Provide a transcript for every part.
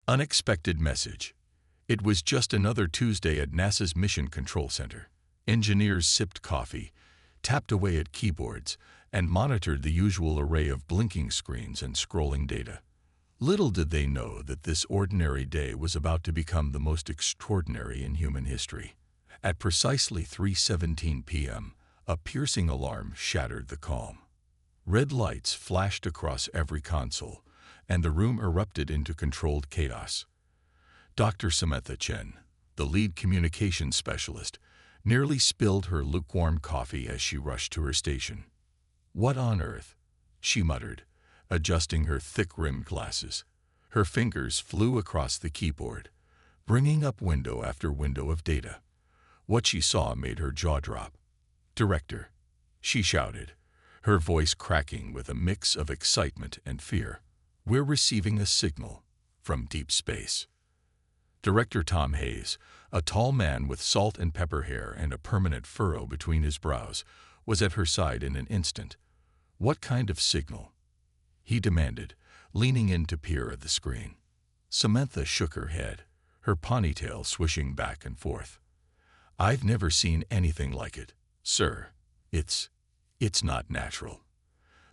Unexpected message. It was just another Tuesday at NASA's Mission Control Center. Engineers sipped coffee, tapped away at keyboards, and monitored the usual array of blinking screens and scrolling data. Little did they know that this ordinary day was about to become the most extraordinary in human history. At precisely 3:17 p.m., a piercing alarm shattered the calm. Red lights flashed across every console, and the room erupted into controlled chaos. Dr. Samantha Chen, the lead communications specialist, nearly spilled her lukewarm coffee as she rushed to her station. "What on earth?" she muttered, adjusting her thick-rimmed glasses. Her fingers flew across the keyboard, bringing up window after window of data. What she saw made her jaw drop. "Director," she shouted, her voice cracking with a mix of excitement and fear. "We're receiving a signal from deep space." Director Tom Hayes, a tall man with salt and pepper hair and a permanent furrow between his brows, was at her side in an instant. "What kind of signal?" he demanded, leaning in to peer at the screen. Samantha shook her head, her ponytail swishing back and forth. "I've never seen anything like it, sir. It's not natural.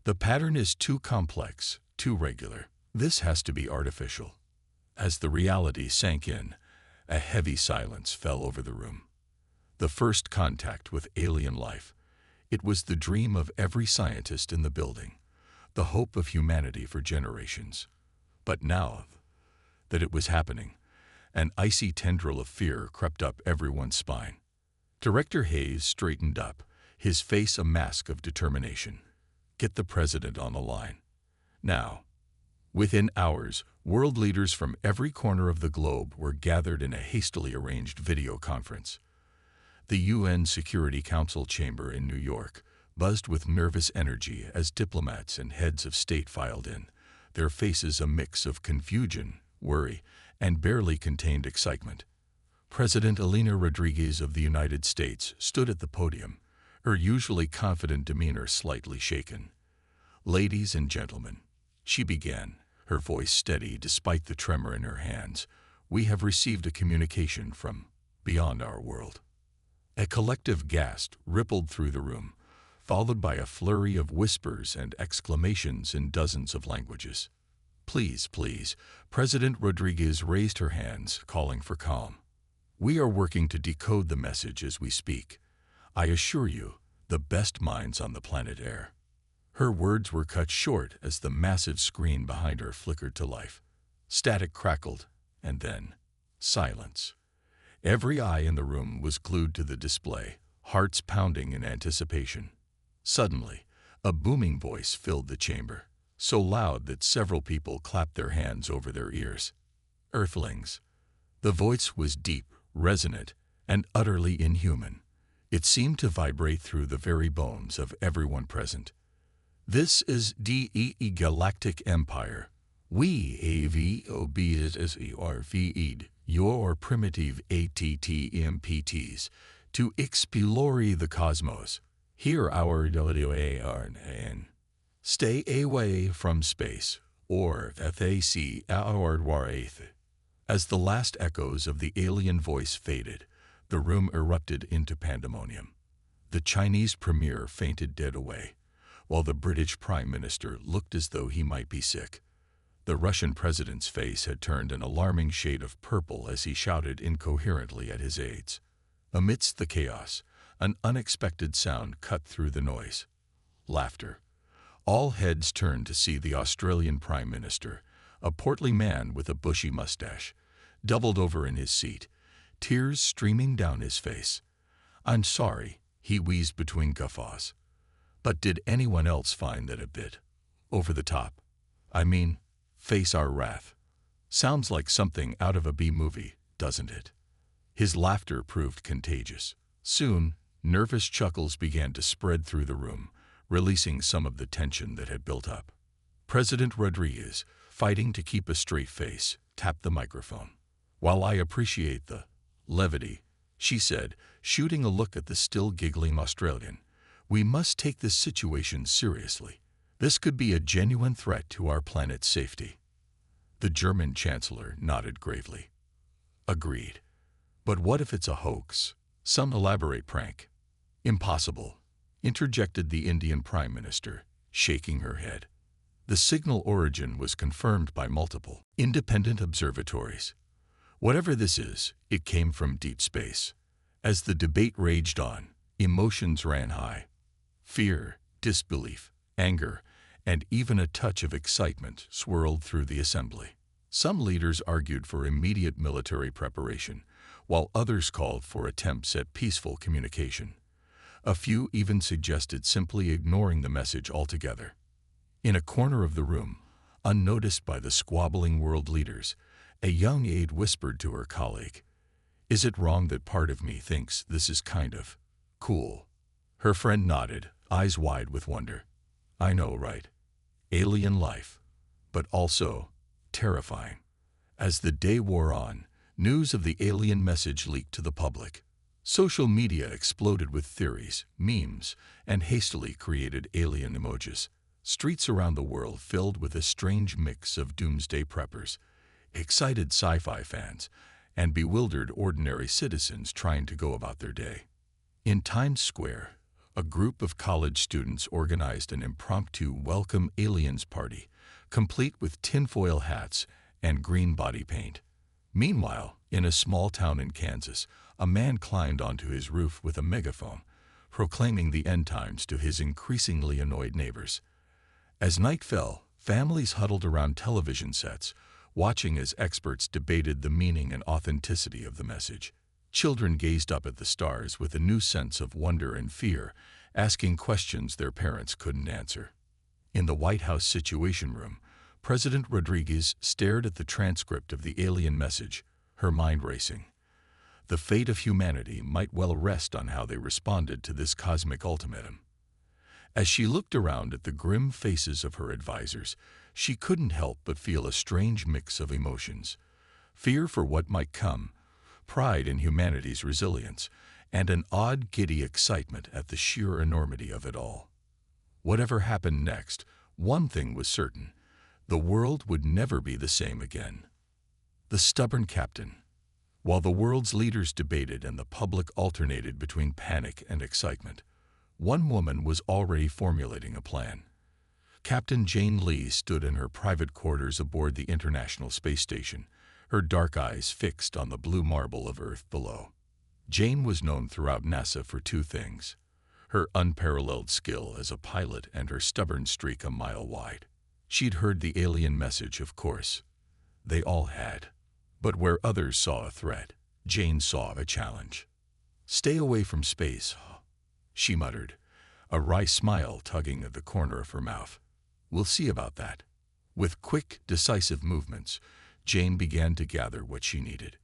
The pattern is too complex, too regular. This has to be artificial." As the reality sank in, a heavy silence fell over the room. The first contact with alien life. It was the dream of every scientist in the building, the hope of humanity for generations. But now that it was happening, an icy tendril of fear crept up everyone's spine. Director Hayes straightened up, his face a mask of determination. "Get the president on the line. Now." Within hours, world leaders from every corner of the globe were gathered in a hastily arranged video conference. The UN Security Council chamber in New York buzzed with nervous energy as diplomats and heads of state filed in, their faces a mix of confusion, worry, and barely contained excitement. President Elena Rodriguez of the United States stood at the podium, her usually confident demeanor slightly shaken. "Ladies and gentlemen," she began, her voice steady despite the tremor in her hands, "we have received a communication from beyond our world." A collective gasp rippled through the room, followed by a flurry of whispers and exclamations in dozens of languages. "Please, please," President Rodriguez raised her hands, calling for calm. "We are working to decode the message as we speak. I assure you, the best minds on the planet Air." Her words were cut short as the massive screen behind her flickered to life. Static crackled, and then silence. Every eye in the room was glued to the display, hearts pounding in anticipation. Suddenly, a booming voice filled the chamber, so loud that several people clapped their hands over their ears. "Earthlings." The voice was deep, resonant, and utterly inhuman. It seemed to vibrate through the very bones of everyone present. "This is the Galactic Empire. We have your primitive ATTMPTs to explore the cosmos. Hear our WARN. Stay away from space, or FAC our wareth." As the last echoes of the alien voice faded, the room erupted into pandemonium. The Chinese premier fainted dead away, while the British Prime Minister looked as though he might be sick. The Russian president's face had turned an alarming shade of purple as he shouted incoherently at his aides. Amidst the chaos, an unexpected sound cut through the noise. Laughter. All heads turned to see the Australian Prime Minister, a portly man with a bushy mustache, doubled over in his seat, tears streaming down his face. "I'm sorry," he wheezed between guffaws. "But did anyone else find that a bit over the top? I mean, face our wrath. Sounds like something out of a B-movie, doesn't it?" His laughter proved contagious. Soon, nervous chuckles began to spread through the room, releasing some of the tension that had built up. President Rodriguez, fighting to keep a straight face, tapped the microphone. "While I appreciate the levity," she said, shooting a look at the still giggling Australian, "we must take this situation seriously. This could be a genuine threat to our planet's safety." The German chancellor nodded gravely. Agreed. But what if it's a hoax? Some elaborate prank? Impossible, interjected the Indian Prime Minister, shaking her head. The signal origin was confirmed by multiple, independent observatories. Whatever this is, it came from deep space. As the debate raged on, emotions ran high. Fear, disbelief, anger, and even a touch of excitement swirled through the assembly. Some leaders argued for immediate military preparation, while others called for attempts at peaceful communication. A few even suggested simply ignoring the message altogether. In a corner of the room, unnoticed by the squabbling world leaders, a young aide whispered to her colleague, "Is it wrong that part of me thinks this is kind of cool?" Her friend nodded, eyes wide with wonder. "I know, right? Alien life, but also terrifying." As the day wore on, news of the alien message leaked to the public. Social media exploded with theories, memes, and hastily created alien emojis. Streets around the world filled with a strange mix of doomsday preppers, excited sci-fi fans, and bewildered ordinary citizens trying to go about their day. In Times Square, a group of college students organized an impromptu Welcome Aliens party, complete with tinfoil hats and green body paint. Meanwhile, in a small town in Kansas, a man climbed onto his roof with a megaphone, proclaiming the end times to his increasingly annoyed neighbors. As night fell, families huddled around television sets, watching as experts debated the meaning and authenticity of the message. Children gazed up at the stars with a new sense of wonder and fear, asking questions their parents couldn't answer. In the White House Situation Room, President Rodriguez stared at the transcript of the alien message, her mind racing. The fate of humanity might well rest on how they responded to this cosmic ultimatum. As she looked around at the grim faces of her advisors, she couldn't help but feel a strange mix of emotions: fear for what might come, pride in humanity's resilience, and an odd, giddy excitement at the sheer enormity of it all. Whatever happened next, one thing was certain: the world would never be the same again. The stubborn captain. While the world's leaders debated and the public alternated between panic and excitement, one woman was already formulating a plan. Captain Jane Lee stood in her private quarters aboard the International Space Station, her dark eyes fixed on the blue marble of Earth below. Jane was known throughout NASA for two things: her unparalleled skill as a pilot and her stubborn streak a mile wide. She'd heard the alien message, of course. They all had. But where others saw a threat, Jane saw a challenge. "Stay away from space," she muttered, a wry smile tugging at the corner of her mouth. "We'll see about that." With quick, decisive movements, Jane began to gather what she needed.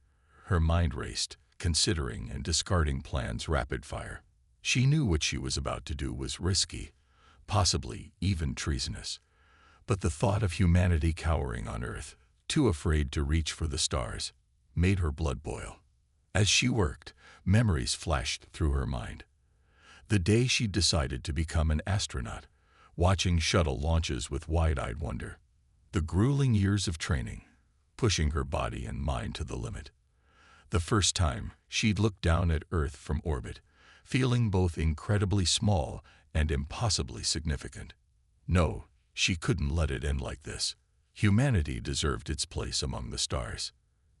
Her mind raced, considering and discarding plans rapid fire. She knew what she was about to do was risky, possibly even treasonous. But the thought of humanity cowering on Earth, too afraid to reach for the stars, made her blood boil. As she worked, memories flashed through her mind. The day she decided to become an astronaut, watching shuttle launches with wide-eyed wonder. The grueling years of training, pushing her body and mind to the limit. The first time she'd looked down at Earth from orbit, feeling both incredibly small and impossibly significant. No, she couldn't let it end like this. Humanity deserved its place among the stars.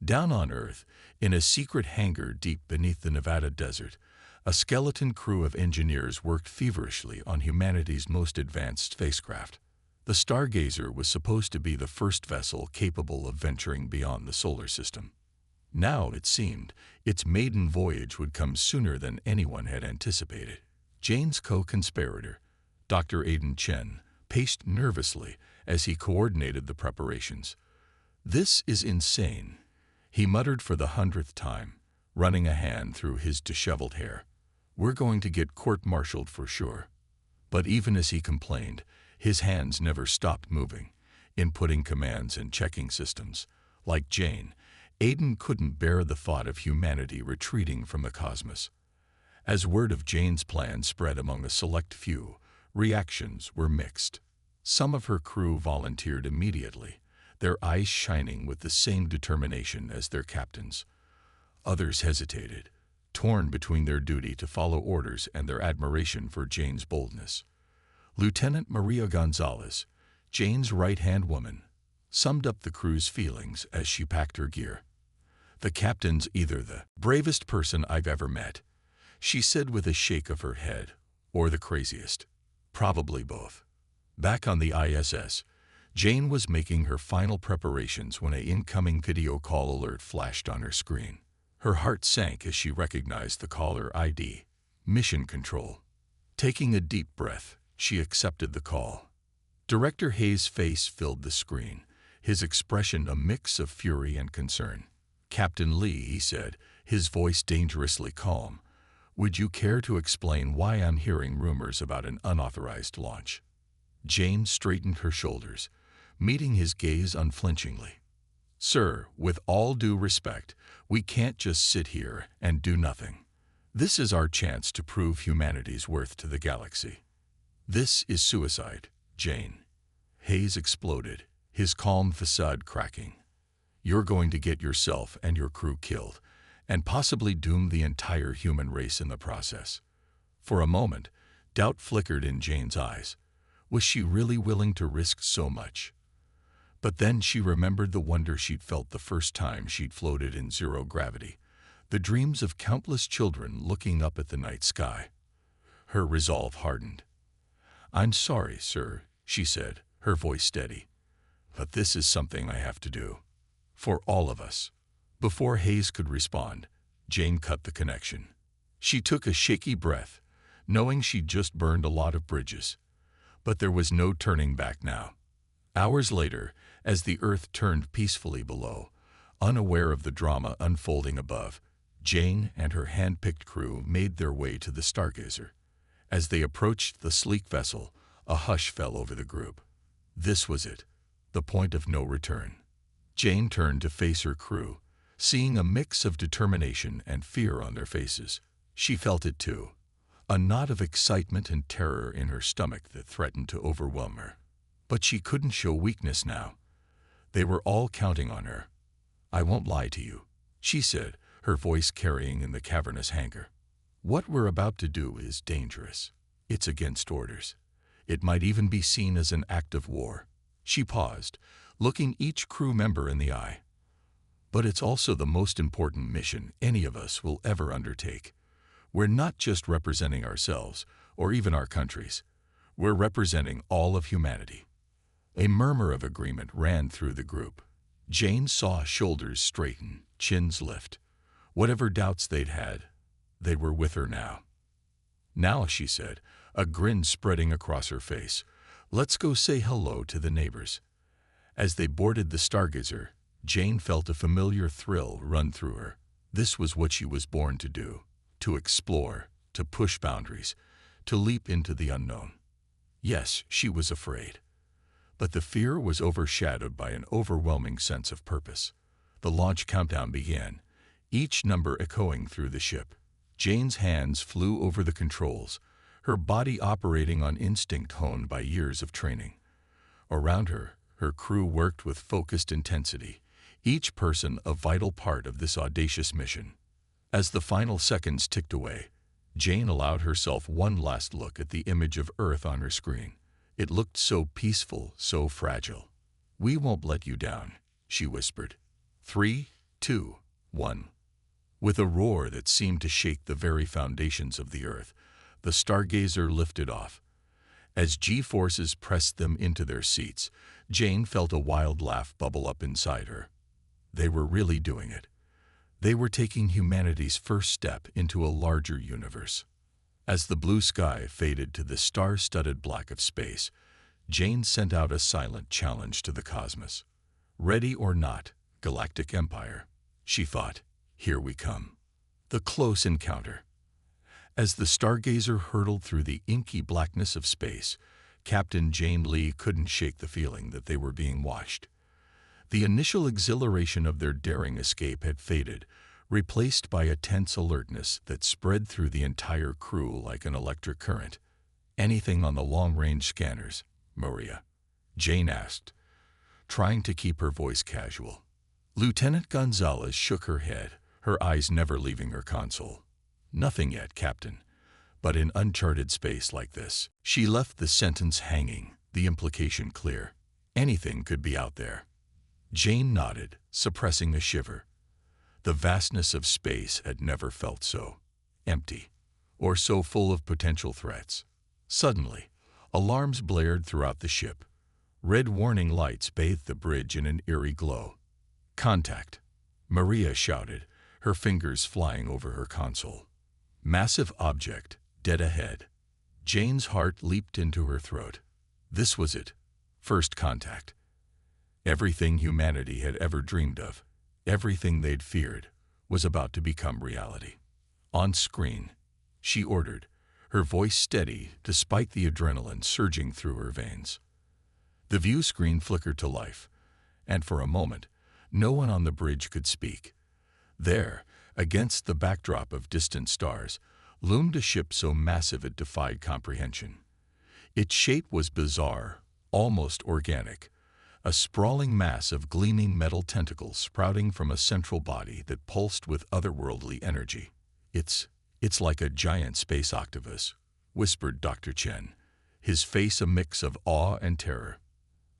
Down on Earth, in a secret hangar deep beneath the Nevada desert, a skeleton crew of engineers worked feverishly on humanity's most advanced spacecraft. The Stargazer was supposed to be the first vessel capable of venturing beyond the solar system. Now, it seemed, its maiden voyage would come sooner than anyone had anticipated. Jane's co-conspirator, Dr. Aidan Chen, paced nervously as he coordinated the preparations. "This is insane," he muttered for the 100th time, running a hand through his disheveled hair. "We're going to get court-martialed for sure." But even as he complained, his hands never stopped moving, inputting commands and checking systems. Like Jane, Aidan couldn't bear the thought of humanity retreating from the cosmos. As word of Jane's plan spread among a select few, reactions were mixed. Some of her crew volunteered immediately, their eyes shining with the same determination as their captains. Others hesitated, torn between their duty to follow orders and their admiration for Jane's boldness. Lieutenant Maria Gonzalez, Jane's right-hand woman, summed up the crew's feelings as she packed her gear. "The captain's either the bravest person I've ever met," she said with a shake of her head, "or the craziest. Probably both." Back on the ISS, Jane was making her final preparations when an incoming video call alert flashed on her screen. Her heart sank as she recognized the caller ID, Mission Control. Taking a deep breath, she accepted the call. Director Hayes' face filled the screen, his expression a mix of fury and concern. "Captain Lee," he said, his voice dangerously calm, "would you care to explain why I'm hearing rumors about an unauthorized launch?" Jane straightened her shoulders, meeting his gaze unflinchingly. "Sir, with all due respect, we can't just sit here and do nothing. This is our chance to prove humanity's worth to the galaxy." "This is suicide, Jane." Hayes exploded, his calm facade cracking. "You're going to get yourself and your crew killed, and possibly doom the entire human race in the process." For a moment, doubt flickered in Jane's eyes. Was she really willing to risk so much? But then she remembered the wonder she'd felt the first time she'd floated in zero gravity, the dreams of countless children looking up at the night sky. Her resolve hardened. "I'm sorry, sir," she said, her voice steady, "but this is something I have to do. For all of us." Before Hayes could respond, Jane cut the connection. She took a shaky breath, knowing she'd just burned a lot of bridges. But there was no turning back now. Hours later, as the Earth turned peacefully below, unaware of the drama unfolding above, Jane and her hand-picked crew made their way to the Stargazer. As they approached the sleek vessel, a hush fell over the group. This was it, the point of no return. Jane turned to face her crew, seeing a mix of determination and fear on their faces. She felt it too, a knot of excitement and terror in her stomach that threatened to overwhelm her. But she couldn't show weakness now. They were all counting on her. "I won't lie to you," she said, her voice carrying in the cavernous hangar. "What we're about to do is dangerous. It's against orders. It might even be seen as an act of war." She paused, looking each crew member in the eye. "But it's also the most important mission any of us will ever undertake. We're not just representing ourselves, or even our countries. We're representing all of humanity." A murmur of agreement ran through the group. Jane saw shoulders straighten, chins lift. Whatever doubts they'd had, they were with her now. "Now," she said, a grin spreading across her face, "let's go say hello to the neighbors." As they boarded the Stargazer, Jane felt a familiar thrill run through her. This was what she was born to do, to explore, to push boundaries, to leap into the unknown. Yes, she was afraid. But the fear was overshadowed by an overwhelming sense of purpose. The launch countdown began, each number echoing through the ship. Jane's hands flew over the controls, her body operating on instinct honed by years of training. Around her, her crew worked with focused intensity, each person a vital part of this audacious mission. As the final seconds ticked away, Jane allowed herself one last look at the image of Earth on her screen. It looked so peaceful, so fragile. "We won't let you down," she whispered. 3, 2, 1. With a roar that seemed to shake the very foundations of the Earth, the Stargazer lifted off. As G-forces pressed them into their seats, Jane felt a wild laugh bubble up inside her. They were really doing it. They were taking humanity's first step into a larger universe. As the blue sky faded to the star-studded black of space, Jane sent out a silent challenge to the cosmos. "Ready or not, Galactic Empire," she thought, "here we come." The close encounter. As the Stargazer hurtled through the inky blackness of space, Captain Jane Lee couldn't shake the feeling that they were being watched. The initial exhilaration of their daring escape had faded, replaced by a tense alertness that spread through the entire crew like an electric current. "Anything on the long-range scanners, Maria?" Jane asked, trying to keep her voice casual. Lieutenant Gonzalez shook her head, her eyes never leaving her console. "Nothing yet, Captain. But in uncharted space like this." She left the sentence hanging, the implication clear. Anything could be out there. Jane nodded, suppressing a shiver. The vastness of space had never felt so empty, or so full of potential threats. Suddenly, alarms blared throughout the ship. Red warning lights bathed the bridge in an eerie glow. "Contact!" Maria shouted, her fingers flying over her console. Massive object, dead ahead. Jane's heart leaped into her throat. This was it. First contact. Everything humanity had ever dreamed of, everything they'd feared, was about to become reality. On screen, she ordered, her voice steady despite the adrenaline surging through her veins. The view screen flickered to life, and for a moment, no one on the bridge could speak. There, against the backdrop of distant stars, loomed a ship so massive it defied comprehension. Its shape was bizarre, almost organic, a sprawling mass of gleaming metal tentacles sprouting from a central body that pulsed with otherworldly energy. It's like a giant space octopus," whispered Dr. Chen, his face a mix of awe and terror.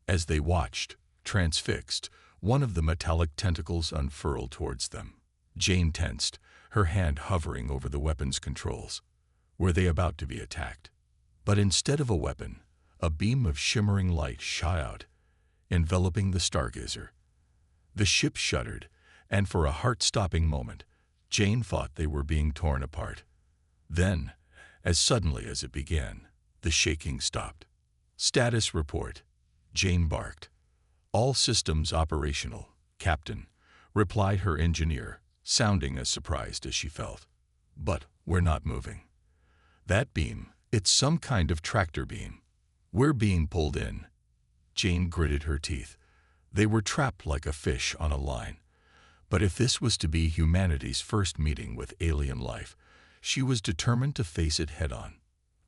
As they watched, transfixed, one of the metallic tentacles unfurled towards them. Jane tensed, her hand hovering over the weapon's controls. Were they about to be attacked? But instead of a weapon, a beam of shimmering light shot out, enveloping the stargazer. The ship shuddered, and for a heart-stopping moment, Jane thought they were being torn apart. Then, as suddenly as it began, the shaking stopped. "Status report," Jane barked. "All systems operational, Captain," replied her engineer, sounding as surprised as she felt. "But we're not moving. That beam, it's some kind of tractor beam. We're being pulled in." Jane gritted her teeth. They were trapped like a fish on a line. But if this was to be humanity's first meeting with alien life, she was determined to face it head-on.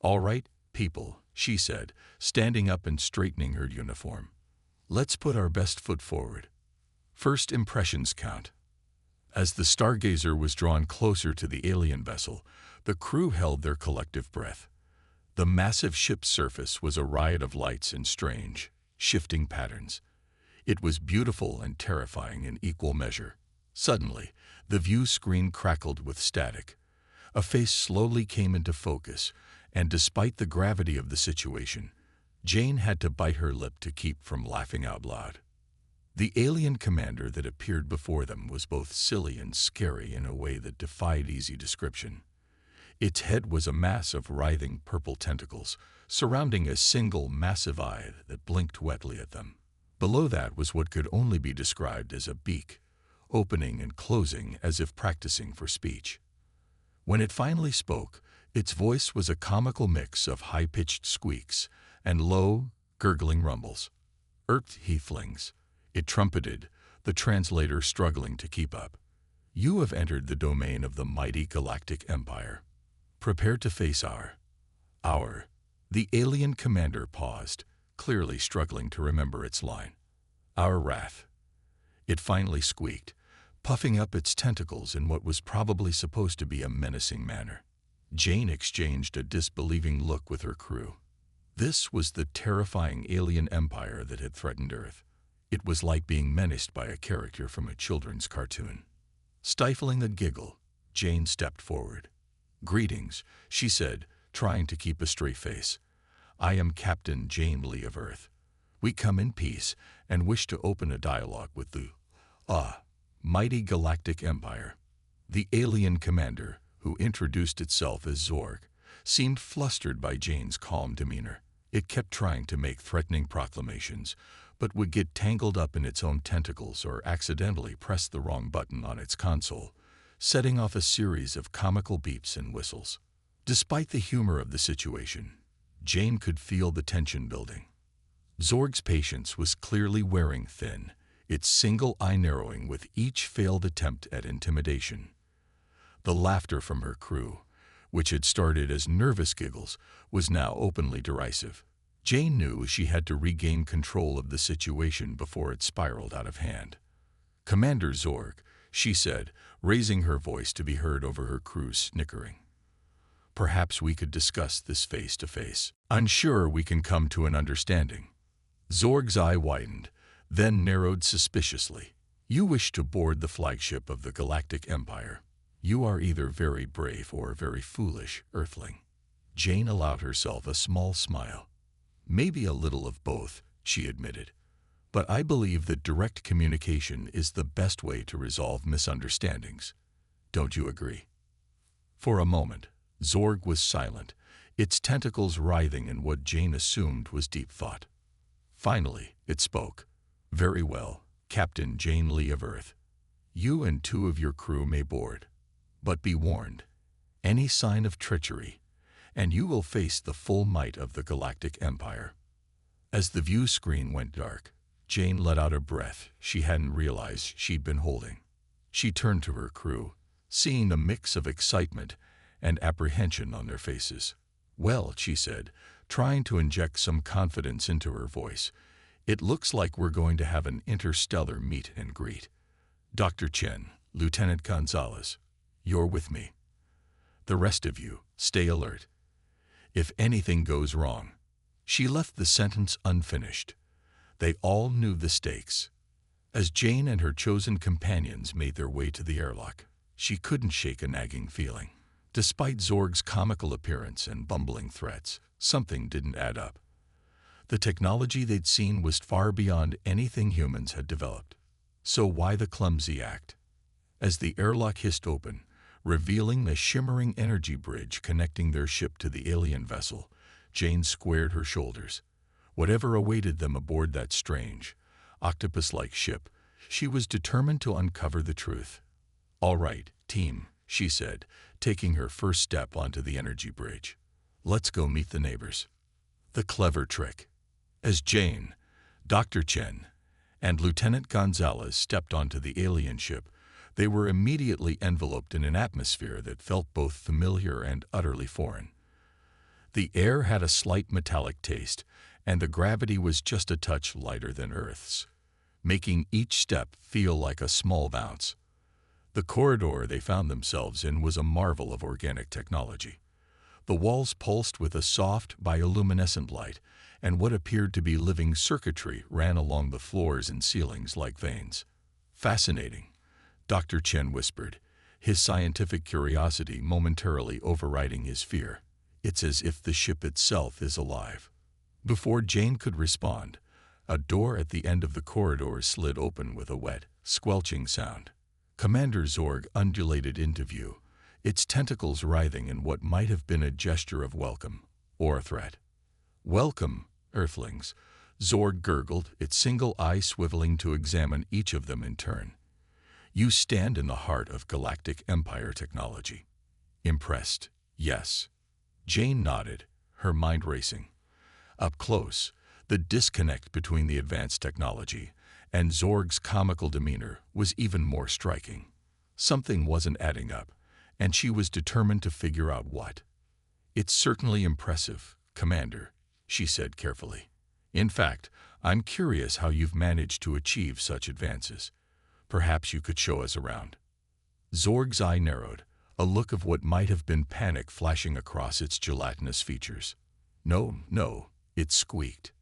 "All right, people," she said, standing up and straightening her uniform. "Let's put our best foot forward. First impressions count." As the stargazer was drawn closer to the alien vessel, the crew held their collective breath. The massive ship's surface was a riot of lights in strange, shifting patterns. It was beautiful and terrifying in equal measure. Suddenly, the view screen crackled with static. A face slowly came into focus, and despite the gravity of the situation, Jane had to bite her lip to keep from laughing out loud. The alien commander that appeared before them was both silly and scary in a way that defied easy description. Its head was a mass of writhing purple tentacles, surrounding a single massive eye that blinked wetly at them. Below that was what could only be described as a beak, opening and closing as if practicing for speech. When it finally spoke, its voice was a comical mix of high-pitched squeaks and low, gurgling rumbles. "Earth-Heathlings," it trumpeted, the translator struggling to keep up. "You have entered the domain of the mighty Galactic Empire. Prepare to face our. The alien commander paused, clearly struggling to remember its line. "Our wrath." It finally squeaked, puffing up its tentacles in what was probably supposed to be a menacing manner. Jane exchanged a disbelieving look with her crew. This was the terrifying alien empire that had threatened Earth. It was like being menaced by a character from a children's cartoon. Stifling a giggle, Jane stepped forward. "Greetings," she said, trying to keep a straight face. "I am Captain Jane Lee of Earth. We come in peace and wish to open a dialogue with the mighty Galactic Empire." The alien commander, who introduced itself as Zorg, seemed flustered by Jane's calm demeanor. It kept trying to make threatening proclamations, but would get tangled up in its own tentacles or accidentally press the wrong button on its console, setting off a series of comical beeps and whistles. Despite the humor of the situation, Jane could feel the tension building. Zorg's patience was clearly wearing thin, its single eye narrowing with each failed attempt at intimidation. The laughter from her crew, which had started as nervous giggles, was now openly derisive. Jane knew she had to regain control of the situation before it spiraled out of hand. "Commander Zorg," she said, raising her voice to be heard over her crew's snickering. "Perhaps we could discuss this face to face. I'm sure we can come to an understanding." Zorg's eye widened, then narrowed suspiciously. "You wish to board the flagship of the Galactic Empire. You are either very brave or very foolish, Earthling." Jane allowed herself a small smile. "Maybe a little of both," she admitted. "But I believe that direct communication is the best way to resolve misunderstandings. Don't you agree?" For a moment, Zorg was silent, its tentacles writhing in what Jane assumed was deep thought. Finally, it spoke. "Very well, Captain Jane Lee of Earth. You and 2 of your crew may board. But be warned, any sign of treachery, and you will face the full might of the Galactic Empire." As the view screen went dark, Jane let out a breath she hadn't realized she'd been holding. She turned to her crew, seeing a mix of excitement and apprehension on their faces. "Well," she said, trying to inject some confidence into her voice, "it looks like we're going to have an interstellar meet and greet. Dr. Chen, Lieutenant Gonzalez, you're with me. The rest of you, stay alert. If anything goes wrong." She left the sentence unfinished. They all knew the stakes. As Jane and her chosen companions made their way to the airlock, she couldn't shake a nagging feeling. Despite Zorg's comical appearance and bumbling threats, something didn't add up. The technology they'd seen was far beyond anything humans had developed. So why the clumsy act? As the airlock hissed open, revealing the shimmering energy bridge connecting their ship to the alien vessel, Jane squared her shoulders. Whatever awaited them aboard that strange, octopus-like ship, she was determined to uncover the truth. "All right, team," she said, taking her first step onto the energy bridge. "Let's go meet the neighbors." The clever trick. As Jane, Dr. Chen, and Lieutenant Gonzalez stepped onto the alien ship, they were immediately enveloped in an atmosphere that felt both familiar and utterly foreign. The air had a slight metallic taste, and the gravity was just a touch lighter than Earth's, making each step feel like a small bounce. The corridor they found themselves in was a marvel of organic technology. The walls pulsed with a soft, bioluminescent light, and what appeared to be living circuitry ran along the floors and ceilings like veins. "Fascinating," Dr. Chen whispered, his scientific curiosity momentarily overriding his fear. "It's as if the ship itself is alive." Before Jane could respond, a door at the end of the corridor slid open with a wet, squelching sound. Commander Zorg undulated into view, its tentacles writhing in what might have been a gesture of welcome or a threat. "Welcome, Earthlings," Zorg gurgled, its single eye swiveling to examine each of them in turn. "You stand in the heart of Galactic Empire technology." "Impressed, yes." Jane nodded, her mind racing. Up close, the disconnect between the advanced technology and Zorg's comical demeanor was even more striking. Something wasn't adding up, and she was determined to figure out what. "It's certainly impressive, Commander," she said carefully. "In fact, I'm curious how you've managed to achieve such advances. Perhaps you could show us around." Zorg's eye narrowed, a look of what might have been panic flashing across its gelatinous features. No, it squeaked.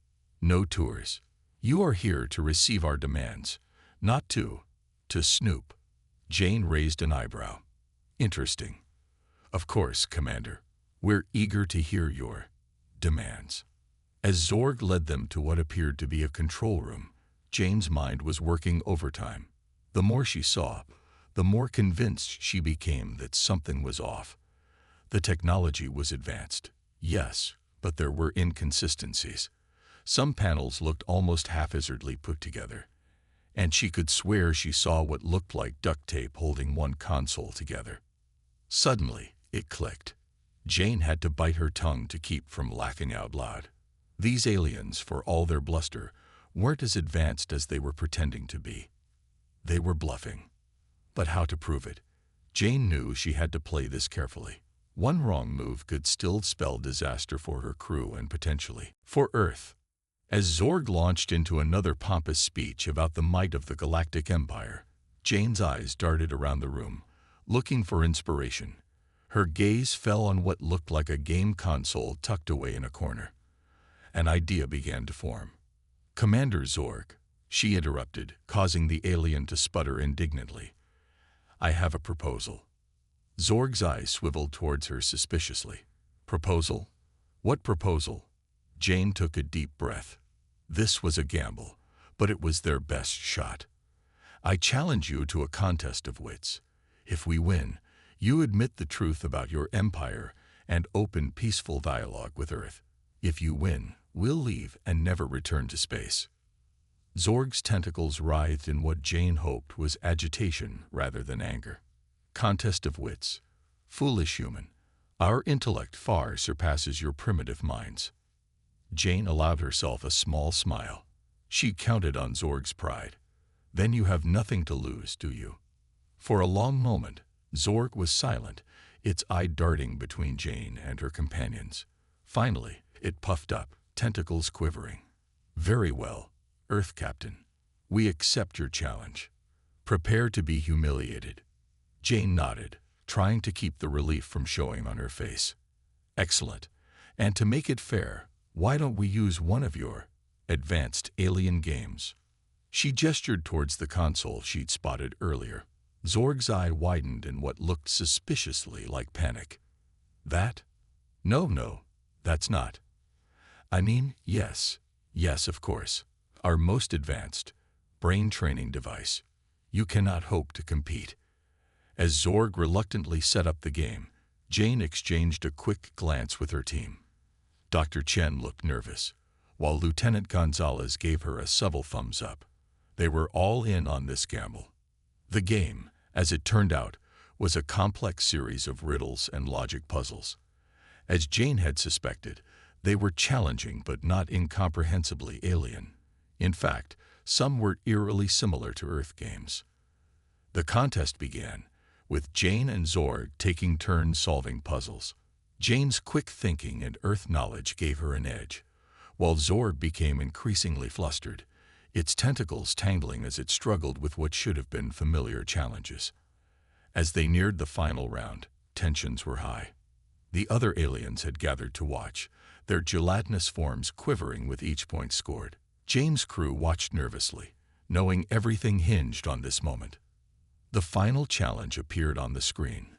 "No tours. You are here to receive our demands, not to snoop." Jane raised an eyebrow. "Interesting." "Of course, Commander. We're eager to hear your demands." As Zorg led them to what appeared to be a control room, Jane's mind was working overtime. The more she saw, the more convinced she became that something was off. The technology was advanced, yes, but there were inconsistencies. Some panels looked almost haphazardly put together, and she could swear she saw what looked like duct tape holding one console together. Suddenly, it clicked. Jane had to bite her tongue to keep from laughing out loud. These aliens, for all their bluster, weren't as advanced as they were pretending to be. They were bluffing. But how to prove it? Jane knew she had to play this carefully. One wrong move could still spell disaster for her crew and potentially for Earth. As Zorg launched into another pompous speech about the might of the Galactic Empire, Jane's eyes darted around the room, looking for inspiration. Her gaze fell on what looked like a game console tucked away in a corner. An idea began to form. "Commander Zorg," she interrupted, causing the alien to sputter indignantly. "I have a proposal." Zorg's eyes swiveled towards her suspiciously. "Proposal? What proposal?" Jane took a deep breath. This was a gamble, but it was their best shot. "I challenge you to a contest of wits. If we win, you admit the truth about your empire and open peaceful dialogue with Earth. If you win, we'll leave and never return to space." Zorg's tentacles writhed in what Jane hoped was agitation rather than anger. "Contest of wits. Foolish human. Our intellect far surpasses your primitive minds." Jane allowed herself a small smile. She counted on Zorg's pride. "Then you have nothing to lose, do you?" For a long moment, Zorg was silent, its eye darting between Jane and her companions. Finally, it puffed up, tentacles quivering. "Very well, Earth Captain. We accept your challenge. Prepare to be humiliated." Jane nodded, trying to keep the relief from showing on her face. "Excellent. And to make it fair, why don't we use one of your advanced alien games?" She gestured towards the console she'd spotted earlier. Zorg's eye widened in what looked suspiciously like panic. "That? No, that's not. I mean, yes, of course. Our most advanced brain training device. You cannot hope to compete." As Zorg reluctantly set up the game, Jane exchanged a quick glance with her team. Dr. Chen looked nervous, while Lieutenant Gonzalez gave her a subtle thumbs up. They were all in on this gamble. The game, as it turned out, was a complex series of riddles and logic puzzles. As Jane had suspected, they were challenging but not incomprehensibly alien. In fact, some were eerily similar to Earth games. The contest began, with Jane and Zorg taking turns solving puzzles. Jane's quick thinking and Earth knowledge gave her an edge, while Zorg became increasingly flustered, its tentacles tangling as it struggled with what should have been familiar challenges. As they neared the final round, tensions were high. The other aliens had gathered to watch, their gelatinous forms quivering with each point scored. Jane's crew watched nervously, knowing everything hinged on this moment. The final challenge appeared on the screen.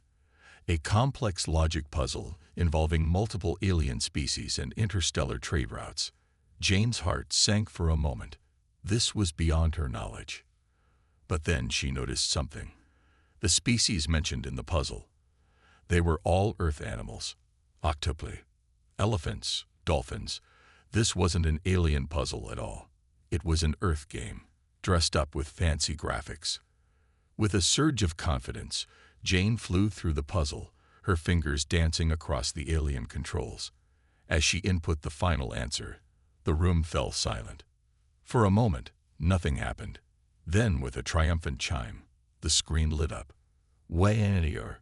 A complex logic puzzle involving multiple alien species and interstellar trade routes. Jane's heart sank for a moment. This was beyond her knowledge. But then she noticed something. The species mentioned in the puzzle. They were all Earth animals. Octopi, elephants, dolphins. This wasn't an alien puzzle at all. It was an Earth game, dressed up with fancy graphics. With a surge of confidence, Jane flew through the puzzle, her fingers dancing across the alien controls. As she input the final answer, the room fell silent. For a moment, nothing happened. Then, with a triumphant chime, the screen lit up. "Wayanir."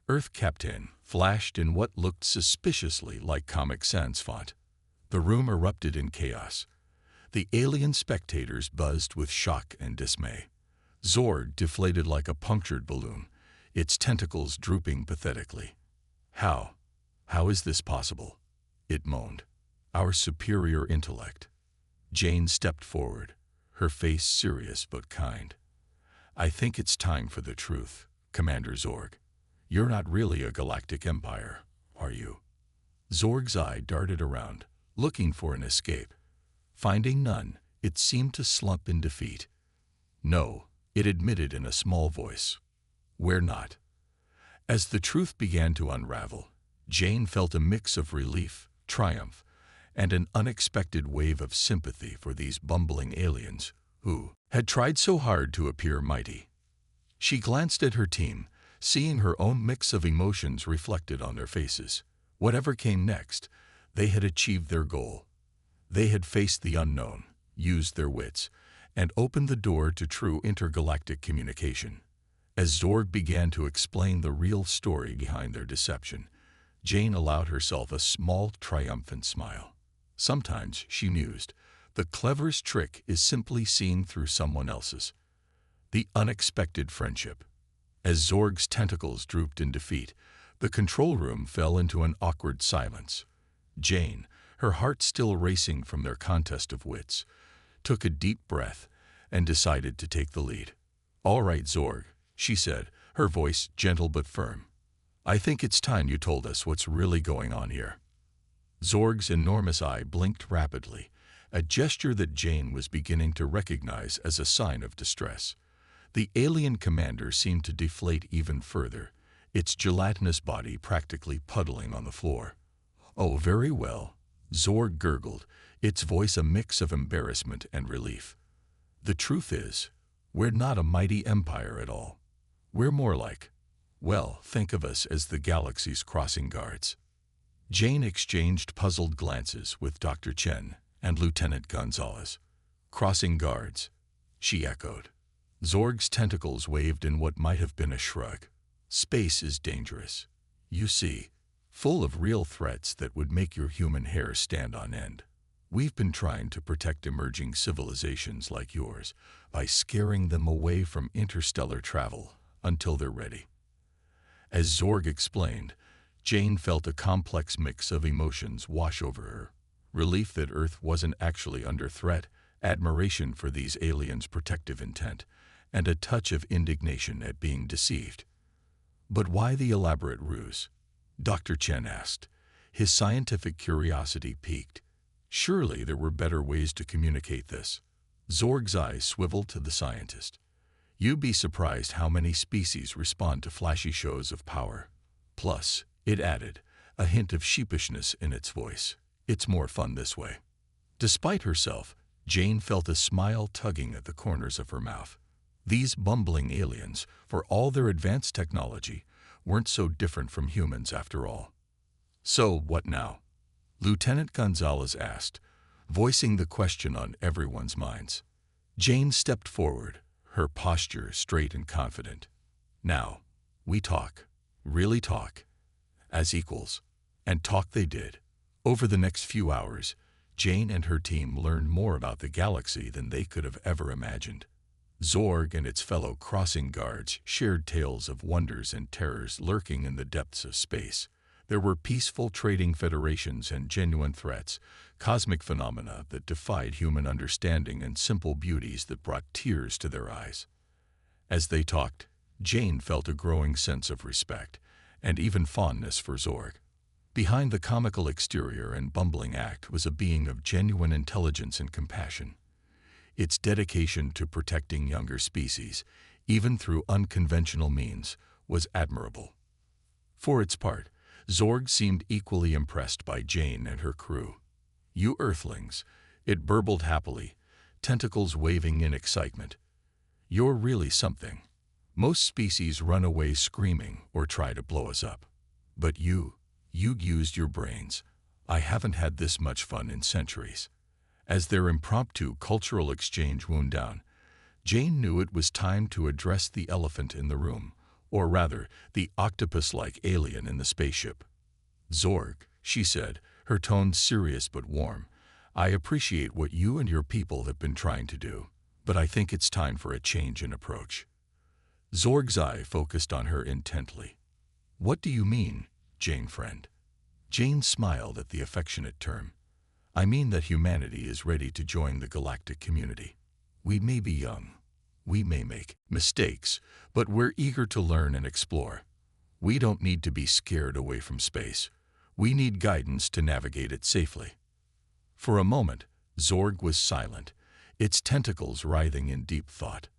"Earth Captain" flashed in what looked suspiciously like Comic Sans font. The room erupted in chaos. The alien spectators buzzed with shock and dismay. Zorg deflated like a punctured balloon, its tentacles drooping pathetically. How is this possible?" it moaned. "Our superior intellect." Jane stepped forward, her face serious but kind. "I think it's time for the truth, Commander Zorg. You're not really a galactic empire, are you?" Zorg's eye darted around, looking for an escape. Finding none, it seemed to slump in defeat. "No," it admitted in a small voice. "We're not." As the truth began to unravel, Jane felt a mix of relief, triumph, and an unexpected wave of sympathy for these bumbling aliens who had tried so hard to appear mighty. She glanced at her team, seeing her own mix of emotions reflected on their faces. Whatever came next, they had achieved their goal. They had faced the unknown, used their wits, and opened the door to true intergalactic communication. As Zorg began to explain the real story behind their deception, Jane allowed herself a small, triumphant smile. Sometimes, she mused, the cleverest trick is simply seeing through someone else's. The unexpected friendship. As Zorg's tentacles drooped in defeat, the control room fell into an awkward silence. Jane, her heart still racing from their contest of wits, took a deep breath and decided to take the lead. "All right, Zorg," she said, her voice gentle but firm. "I think it's time you told us what's really going on here." Zorg's enormous eye blinked rapidly, a gesture that Jane was beginning to recognize as a sign of distress. The alien commander seemed to deflate even further, its gelatinous body practically puddling on the floor. "Oh, very well," Zorg gurgled, its voice a mix of embarrassment and relief. "The truth is, we're not a mighty empire at all. We're more like, well, think of us as the galaxy's crossing guards." Jane exchanged puzzled glances with Dr. Chen and Lieutenant Gonzalez. "Crossing guards," she echoed. Zorg's tentacles waved in what might have been a shrug. "Space is dangerous, you see, full of real threats that would make your human hair stand on end. We've been trying to protect emerging civilizations like yours by scaring them away from interstellar travel until they're ready." As Zorg explained, Jane felt a complex mix of emotions wash over her. Relief that Earth wasn't actually under threat, admiration for these aliens' protective intent, and a touch of indignation at being deceived. "But why the elaborate ruse?" Dr. Chen asked, his scientific curiosity piqued. "Surely there were better ways to communicate this." Zorg's eyes swiveled to the scientist. "You'd be surprised how many species respond to flashy shows of power. Plus," it added, a hint of sheepishness in its voice, "it's more fun this way." Despite herself, Jane felt a smile tugging at the corners of her mouth. These bumbling aliens, for all their advanced technology, weren't so different from humans after all. "So, what now?" Lieutenant Gonzalez asked, voicing the question on everyone's minds. Jane stepped forward, her posture straight and confident. "Now, we talk, really talk, as equals." And talk they did. Over the next few hours, Jane and her team learned more about the galaxy than they could have ever imagined. Zorg and its fellow crossing guards shared tales of wonders and terrors lurking in the depths of space. There were peaceful trading federations and genuine threats, cosmic phenomena that defied human understanding and simple beauties that brought tears to their eyes. As they talked, Jane felt a growing sense of respect, and even fondness for Zorg. Behind the comical exterior and bumbling act was a being of genuine intelligence and compassion. Its dedication to protecting younger species, even through unconventional means, was admirable. For its part, Zorg seemed equally impressed by Jane and her crew. "You Earthlings," it burbled happily, tentacles waving in excitement. "You're really something. Most species run away screaming or try to blow us up. But you used your brains. I haven't had this much fun in centuries." As their impromptu cultural exchange wound down, Jane knew it was time to address the elephant in the room, or rather, the octopus-like alien in the spaceship. "Zorg," she said, her tone serious but warm, "I appreciate what you and your people have been trying to do, but I think it's time for a change in approach." Zorg's eye focused on her intently. "What do you mean, Jane friend?" Jane smiled at the affectionate term. "I mean that humanity is ready to join the galactic community. We may be young, we may make mistakes, but we're eager to learn and explore. We don't need to be scared away from space. We need guidance to navigate it safely." For a moment, Zorg was silent, its tentacles writhing in deep thought.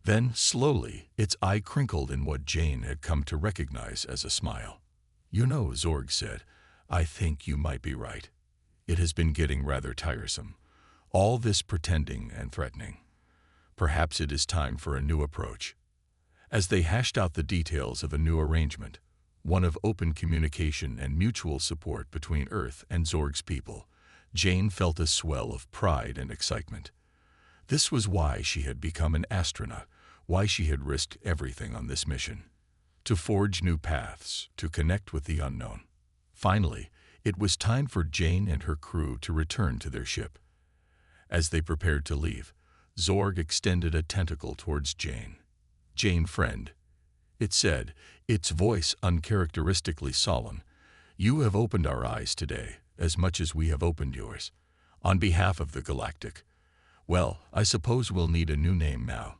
Then, slowly, its eye crinkled in what Jane had come to recognize as a smile. "You know," Zorg said, "I think you might be right. It has been getting rather tiresome, all this pretending and threatening. Perhaps it is time for a new approach." As they hashed out the details of a new arrangement, one of open communication and mutual support between Earth and Zorg's people, Jane felt a swell of pride and excitement. This was why she had become an astronaut, why she had risked everything on this mission. To forge new paths, to connect with the unknown. Finally, it was time for Jane and her crew to return to their ship. As they prepared to leave, Zorg extended a tentacle towards Jane. "Jane, friend," it said, its voice uncharacteristically solemn, "you have opened our eyes today, as much as we have opened yours. On behalf of the Galactic, well, I suppose we'll need a new name now.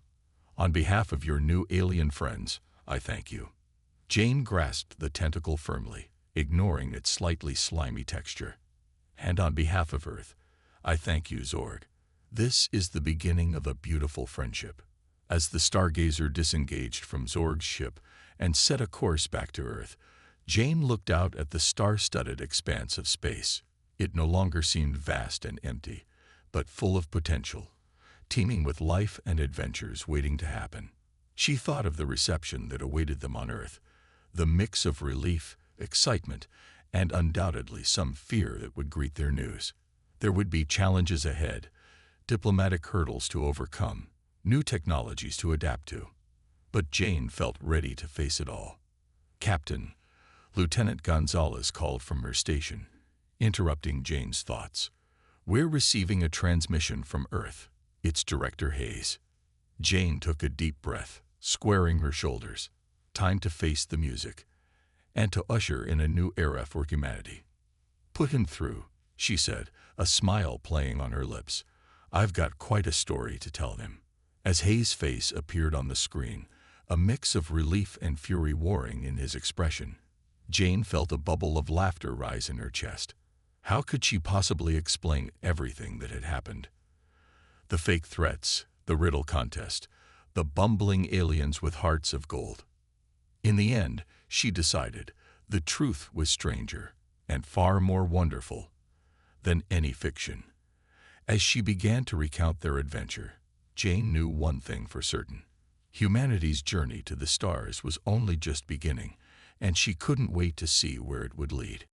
On behalf of your new alien friends, I thank you." Jane grasped the tentacle firmly, ignoring its slightly slimy texture. "And on behalf of Earth, I thank you, Zorg. This is the beginning of a beautiful friendship." As the stargazer disengaged from Zorg's ship and set a course back to Earth, Jane looked out at the star-studded expanse of space. It no longer seemed vast and empty, but full of potential, teeming with life and adventures waiting to happen. She thought of the reception that awaited them on Earth, the mix of relief, excitement, and undoubtedly some fear that would greet their news. There would be challenges ahead, diplomatic hurdles to overcome, new technologies to adapt to. But Jane felt ready to face it all. "Captain," Lieutenant Gonzalez called from her station, interrupting Jane's thoughts. "We're receiving a transmission from Earth. It's Director Hayes." Jane took a deep breath, squaring her shoulders. Time to face the music, and to usher in a new era for humanity. "Put him through," she said, a smile playing on her lips. "I've got quite a story to tell him." As Hayes' face appeared on the screen, a mix of relief and fury warring in his expression, Jane felt a bubble of laughter rise in her chest. How could she possibly explain everything that had happened? The fake threats, the riddle contest, the bumbling aliens with hearts of gold. In the end, she decided, the truth was stranger and far more wonderful than any fiction. As she began to recount their adventure, Jane knew one thing for certain. Humanity's journey to the stars was only just beginning, and she couldn't wait to see where it would lead.